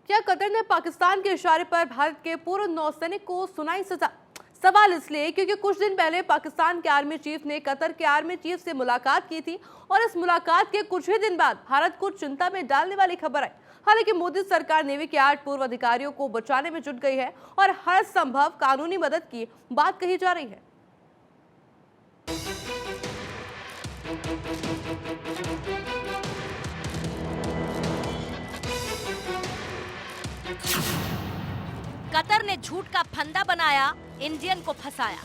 क्या कतर ने पाकिस्तान के इशारे पर भारत के पूर्व नौसैनिक को सुनाई सजा? सवाल इसलिए क्योंकि कुछ दिन पहले पाकिस्तान के आर्मी चीफ ने कतर के आर्मी चीफ से मुलाकात की थी और इस मुलाकात के कुछ ही दिन बाद भारत को चिंता में डालने वाली खबर आई। हालांकि मोदी सरकार नेवी के 8 पूर्व अधिकारियों को बचाने में जुट गई है और हर संभव कानूनी मदद की बात कही जा रही है। कतर ने झूठ का फंदा बनाया, इंडियन को फंसाया।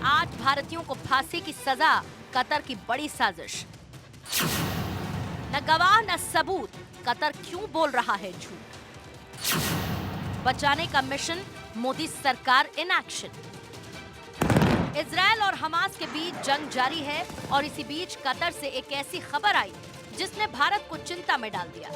8 भारतीयों को फांसी की सजा, कतर की बड़ी साजिश। न गवाह न सबूत, कतर क्यों बोल रहा है झूठ? बचाने का मिशन, मोदी सरकार इन एक्शन। इजरायल और हमास के बीच जंग जारी है और इसी बीच कतर से एक ऐसी खबर आई जिसने भारत को चिंता में डाल दिया।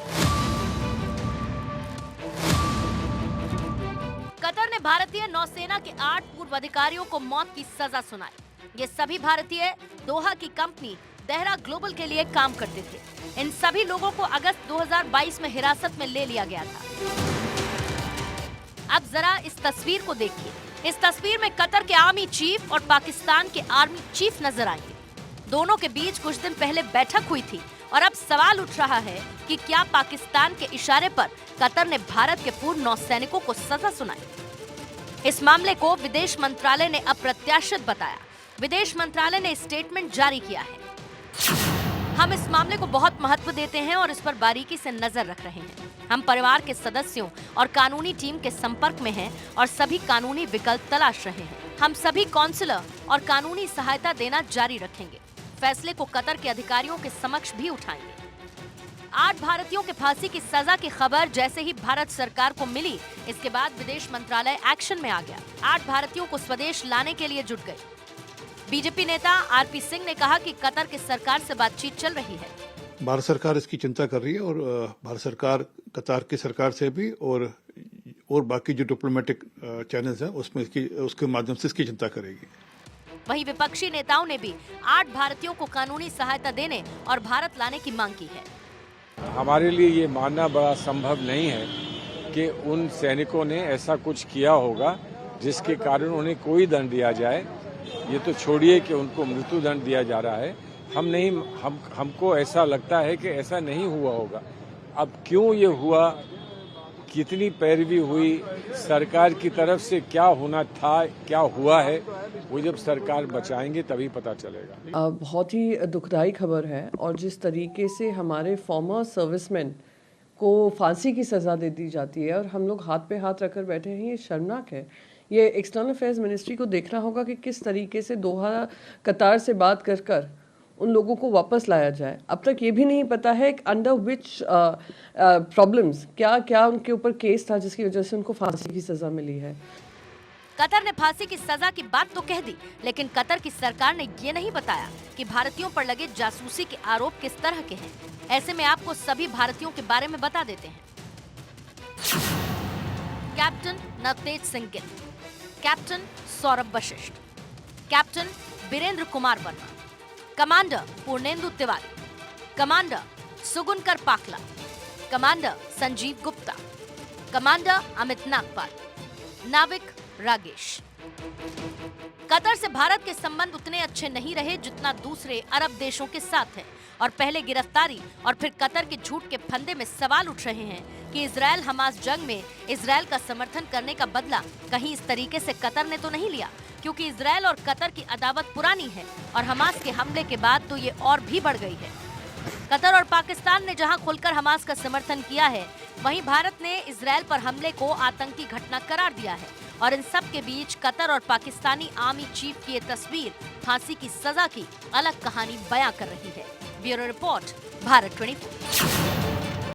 कतर ने भारतीय नौसेना के 8 पूर्व अधिकारियों को मौत की सजा सुनाई। ये सभी भारतीय दोहा की कंपनी देहरा ग्लोबल के लिए काम करते थे। इन सभी लोगों को अगस्त 2022 में हिरासत में ले लिया गया था। अब जरा इस तस्वीर को देखिए। इस तस्वीर में कतर के आर्मी चीफ और पाकिस्तान के आर्मी चीफ नजर आएंगे। दोनों के बीच कुछ दिन पहले बैठक हुई थी और अब सवाल उठ रहा है कि क्या पाकिस्तान के इशारे पर कतर ने भारत के पूर्व नौसैनिकों को सजा सुनाई। इस मामले को विदेश मंत्रालय ने अप्रत्याशित बताया। विदेश मंत्रालय ने स्टेटमेंट जारी किया है। हम इस मामले को बहुत महत्व देते हैं और इस पर बारीकी से नजर रख रहे हैं। हम परिवार के सदस्यों और कानूनी टीम के संपर्क में हैं और सभी कानूनी विकल्प तलाश रहे हैं। हम सभी काउंसलर और कानूनी सहायता देना जारी रखेंगे। फैसले को कतर के अधिकारियों के समक्ष भी उठाएंगे। 8 भारतीयों के फांसी की सजा की खबर जैसे ही भारत सरकार को मिली, इसके बाद विदेश मंत्रालय एक्शन में आ गया। 8 भारतीयों को स्वदेश लाने के लिए जुट गए। बीजेपी नेता आरपी सिंह ने कहा कि कतर की सरकार से बातचीत चल रही है। भारत सरकार इसकी चिंता कर रही है और भारत सरकार कतार की सरकार से भी और बाकी जो डिप्लोमेटिक चैनल्स हैं उसके माध्यम से इसकी चिंता करेगी। वहीं विपक्षी नेताओं ने भी 8 भारतीयों को कानूनी सहायता देने और भारत लाने की मांग की है। हमारे लिए ये मानना बड़ा संभव नहीं है कि उन सैनिकों ने ऐसा कुछ किया होगा जिसके कारण उन्हें कोई दंड दिया जाए। ये तो छोड़िए कि उनको मृत्यु दंड दिया जा रहा है। हमको ऐसा लगता है कि ऐसा नहीं हुआ होगा। अब क्यों ये हुआ, कितनी पैरवी हुई, सरकार की तरफ से क्या होना था, क्या हुआ है, वो जब सरकार बचाएंगे तभी पता चलेगा। बहुत ही दुखदाई खबर है और जिस तरीके से हमारे फॉर्मर सर्विसमैन को फांसी की सज़ा दे दी जाती है और हम लोग हाथ पे हाथ रखकर बैठे हैं, ये शर्मनाक है। ये एक्सटर्नल अफेयर्स मिनिस्ट्री को देखना होगा कि किस तरीके से दोहा कतार से बात कर उन लोगों को वापस लाया जाए। अब तक ये भी नहीं पता है अंडर विच प्रॉब्लम्स क्या उनके ऊपर केस था जिसकी वजह से उनको फांसी की सज़ा मिली है। कतर ने फांसी की सजा की बात तो कह दी, लेकिन कतर की सरकार ने ये नहीं बताया कि भारतीयों पर लगे जासूसी के आरोप किस तरह के हैं। ऐसे में आपको सभी भारतीयों के बारे में बता देते हैं। Captain Navtej Singh Gill, captain Saurabh Vashisht, captain Birendra Kumar Verma, commander Purnendu Tiwari, commander Sugunakar Pakala, commander Sanjeev Gupta, commander Amit Nagpal, नाविक रागेश। कतर से भारत के संबंध उतने अच्छे नहीं रहे जितना दूसरे अरब देशों के साथ है और पहले गिरफ्तारी और फिर कतर के झूठ के फंदे में सवाल उठ रहे हैं कि इजरायल हमास जंग में इजरायल का समर्थन करने का बदला कहीं इस तरीके से कतर ने तो नहीं लिया, क्योंकि इजरायल और कतर की अदावत पुरानी है और हमास के हमले के बाद तो ये और भी बढ़ गई है। कतर और पाकिस्तान ने जहां खुलकर हमास का समर्थन किया है, वहीं भारत ने इजरायल पर हमले को आतंकी घटना करार दिया है और इन सब के बीच कतर और पाकिस्तानी आर्मी चीफ की ये तस्वीर फांसी की सजा की अलग कहानी बयां कर रही है। Bureau report, Bharat 24।